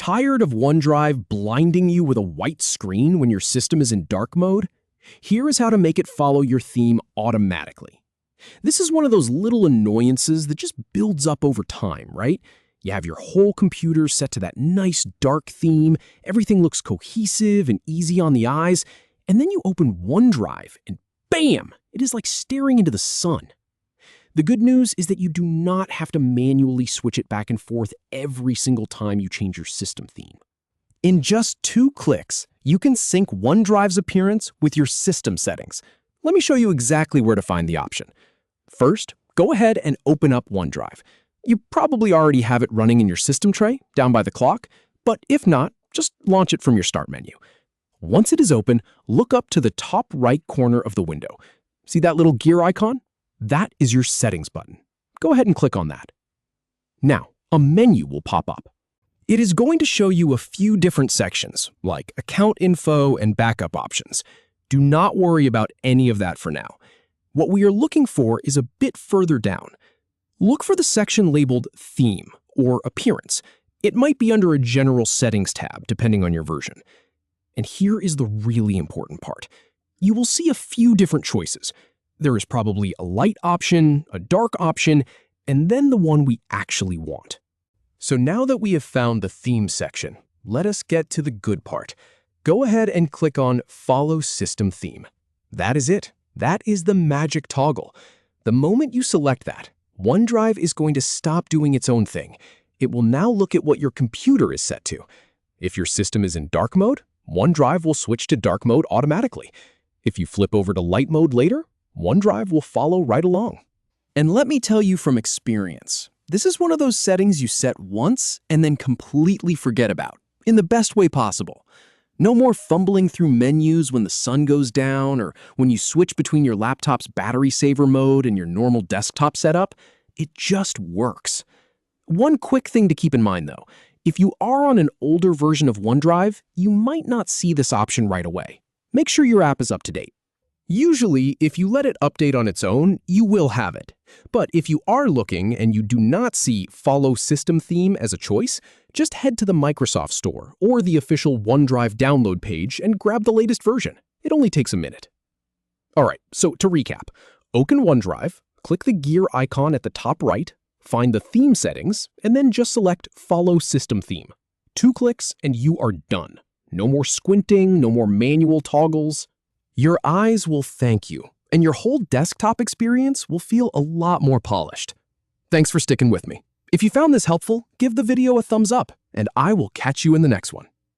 Tired of OneDrive blinding you with a white screen when your system is in dark mode? Here is how to make it follow your theme automatically. This is one of those little annoyances that just builds up over time, right? You have your whole computer set to that nice dark theme, everything looks cohesive and easy on the eyes, and then you open OneDrive and bam! It is like staring into the sun. The good news is that you do not have to manually switch it back and forth every single time you change your system theme. In just 2 clicks, you can sync OneDrive's appearance with your system settings. Let me show you exactly where to find the option. First, go ahead and open up OneDrive. You probably already have it running in your system tray down by the clock, but if not, just launch it from your Start menu. Once it is open, look up to the top right corner of the window. See that little gear icon? That is your Settings button. Go ahead and click on that. Now, a menu will pop up. It is going to show you a few different sections, like account info and backup options. Do not worry about any of that for now. What we are looking for is a bit further down. Look for the section labeled Theme or Appearance. It might be under a General Settings tab, depending on your version. And here is the really important part. You will see a few different choices. There is probably a light option, a dark option, and then the one we actually want. So now that we have found the theme section, let us get to the good part. Go ahead and click on Follow System Theme. That is it. That is the magic toggle. The moment you select that, OneDrive is going to stop doing its own thing. It will now look at what your computer is set to. If your system is in dark mode, OneDrive will switch to dark mode automatically. If you flip over to light mode later, OneDrive will follow right along. And let me tell you from experience, this is one of those settings you set once and then completely forget about, in the best way possible. No more fumbling through menus when the sun goes down or when you switch between your laptop's battery saver mode and your normal desktop setup. It just works. One quick thing to keep in mind though, if you are on an older version of OneDrive, you might not see this option right away. Make sure your app is up to date. Usually, if you let it update on its own, you will have it. But if you are looking and you do not see Follow System Theme as a choice, just head to the Microsoft Store or the official OneDrive download page and grab the latest version. It only takes a minute. Alright, so to recap, open OneDrive, click the gear icon at the top right, find the theme settings, and then just select Follow System Theme. 2 clicks and you are done. No more squinting, no more manual toggles. Your eyes will thank you, and your whole desktop experience will feel a lot more polished. Thanks for sticking with me. If you found this helpful, give the video a thumbs up, and I will catch you in the next one.